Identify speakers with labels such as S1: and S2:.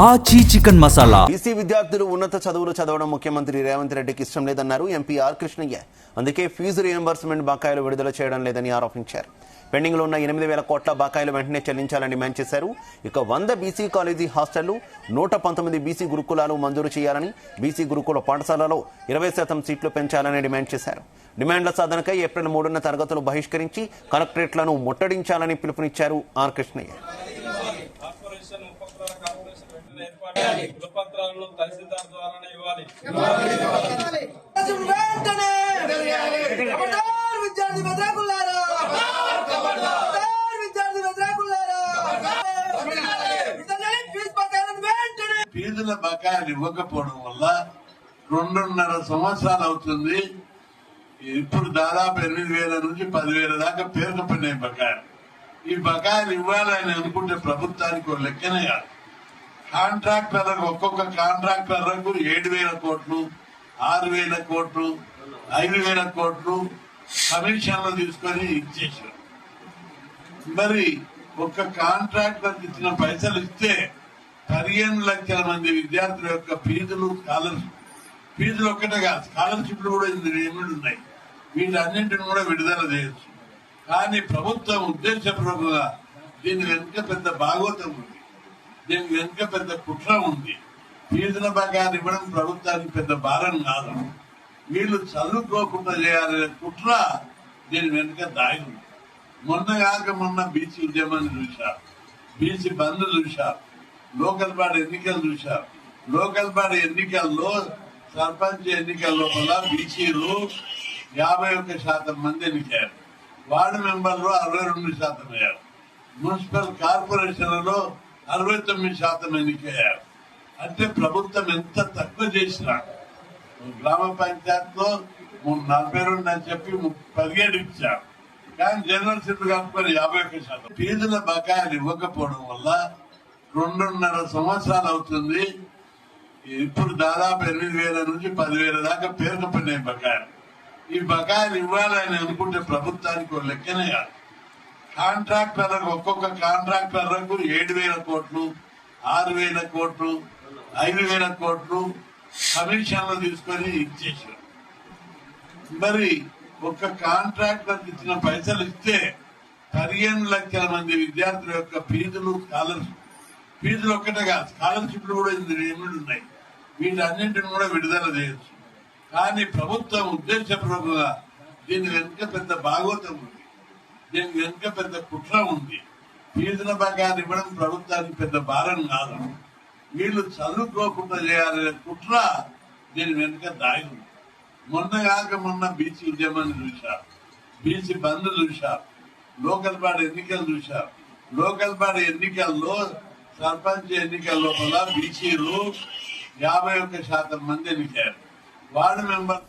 S1: ఆచి chicken masala.
S2: BC విద్యార్థులు ఉన్నత చదువులు చదవడం ముఖ్యమంత్రి రేవంత్ రెడ్డికి ఇష్టం లేదన్నారు ఎంపీ ఆర్ కృష్ణయ్య. అందుకే ఫీజు రియంబర్స్మెంట్ బకాయిలు విడుదల చేయడం లేదని ఆరోపించారు. పెండింగ్ లో ఉన్న 8,000 కోట్ల బకాయిలు వెంటనే చెల్లించాలని డిమాండ్ చేశారు. ఇక 100 బీసీ కాలేజీ హాస్టళ్లు, 119 బీసీ గురుకులాలు మంజూరు చేయాలని, బీసీ గురుకుల పాఠశాలలో 20% సీట్లు పెంచాలని డిమాండ్ చేశారు. డిమాండ్ల సాధనకై ఏప్రిల్ 3న తరగతులు బహిష్కరించి కలెక్టరేట్లను ముట్టడించాలని పిలుపునిచ్చారు ఆర్ కృష్ణయ్య.
S3: ఫీజుల బకాయిలు ఇవ్వకపోవడం వల్ల 2.5 సంవత్సరాలు అవుతుంది. ఇప్పుడు దాదాపు 8,000 నుంచి 10,000 దాకా పేరుకుపోయినాయి బకాయిలు. ఈ బకాయిలు ఇవ్వాలని అనుకుంటే ప్రభుత్వానికి లెక్కనే కాదు. కాంట్రాక్టర్లకు ఒక్కొక్క కాంట్రాక్టర్లకు 7,000 కోట్లు, 6,000 కోట్లు, 5,000 కోట్లు కమిషన్లు తీసుకొని ఇచ్చేసారు. మరి ఒక్క కాంట్రాక్టర్ ఇచ్చిన పైసలు ఇస్తే 15 లక్షల మంది విద్యార్థుల యొక్క ఫీజులు, ఫీజులు ఒక్కటే కాదు, స్కాలర్షిప్లు కూడా ఎనిమిది ఉన్నాయి. వీటన్నింటిని కూడా విడుదల చేయొచ్చు. కానీ ప్రభుత్వం ఉద్దేశపూర్వకంగా దీని వెనుక పెద్ద భాగవతం ఉంది, దీని వెనుక పెద్ద కుట్ర ఉంది. ఫీజుల బకాయిలు ఇవ్వడం ప్రభుత్వానికి పెద్ద భారం కాదు, వీళ్ళు చదువుకోకుండా చేయాలనే కుట్ర దీని వెనుక దాగి ఉంది. మొన్న బీసీ ఉద్యమాన్ని చూశారు, బీసీ బంద్ చూశారు, లోకల్ బాడీ ఎన్నికలు చూశారు. లోకల్ బాడీ ఎన్నికల్లో, సర్పంచ్ ఎన్నికల లోపల బీసీలు 51% మంది ఎన్నికారు. వార్డు మెంబర్లు 62% అయ్యారు. మున్సిపల్ కార్పొరేషన్లలో 69% ఎన్నికయ్యారు. అంటే ప్రభుత్వం ఎంత తక్కువ చేసినా, గ్రామ పంచాయతీలో 42 అని చెప్పి 17 ఇచ్చారు. కానీ జనరల్ సీట్లు కనుక్కొని 51%. ఫీజుల బకాయిలు ఇవ్వకపోవడం వల్ల 2.5 సంవత్సరాలు అవుతుంది. ఇప్పుడు దాదాపు 8,000 నుంచి 10,000 దాకా పేరుకుపోయినాయి బకాయిలు. ఈ బకాయిలు ఇవ్వాలని అనుకుంటే ప్రభుత్వానికి లెక్కనే కాదు. కాంట్రాక్టర్లకు ఒక్కొక్క కాంట్రాక్టర్లకు 7,000 కోట్లు, 6,000 కోట్లు, 5,000 కోట్లు కమిషన్లు తీసుకొని ఇచ్చేసారు. మరి ఒక్క కాంట్రాక్టర్ ఇచ్చిన పైసలు ఇస్తే 15 లక్షల మంది విద్యార్థుల యొక్క ఫీజులు, ఫీజులు ఒక్కటే కాదు, స్కాలర్షిప్లు కూడా ఎనిమిది ఉన్నాయి. వీటన్నింటిని కూడా విడుదల చేయొచ్చు. కానీ ప్రభుత్వం ఉద్దేశపూర్వకంగా దీని వెనుక పెద్ద భాగవతం ఉంది, దీని వెనుక పెద్ద కుట్ర ఉంది. ఫీజుల బకాయిలు ఇవ్వడం ప్రభుత్వానికి పెద్ద భారం కాదు, వీళ్ళు చదువుకోకుండా చేయాలనే కుట్ర దీని వెనుక దాగి ఉంది. మొన్న బీసీ ఉద్యమాన్ని చూశారు, బీసీ బంద్ చూశారు, లోకల్ బాడీ ఎన్నికలు చూశారు. లోకల్ బాడీ ఎన్నికల్లో, సర్పంచ్ ఎన్నికల లోపల బీసీలు 51% మంది ఎన్నికారు. Ward member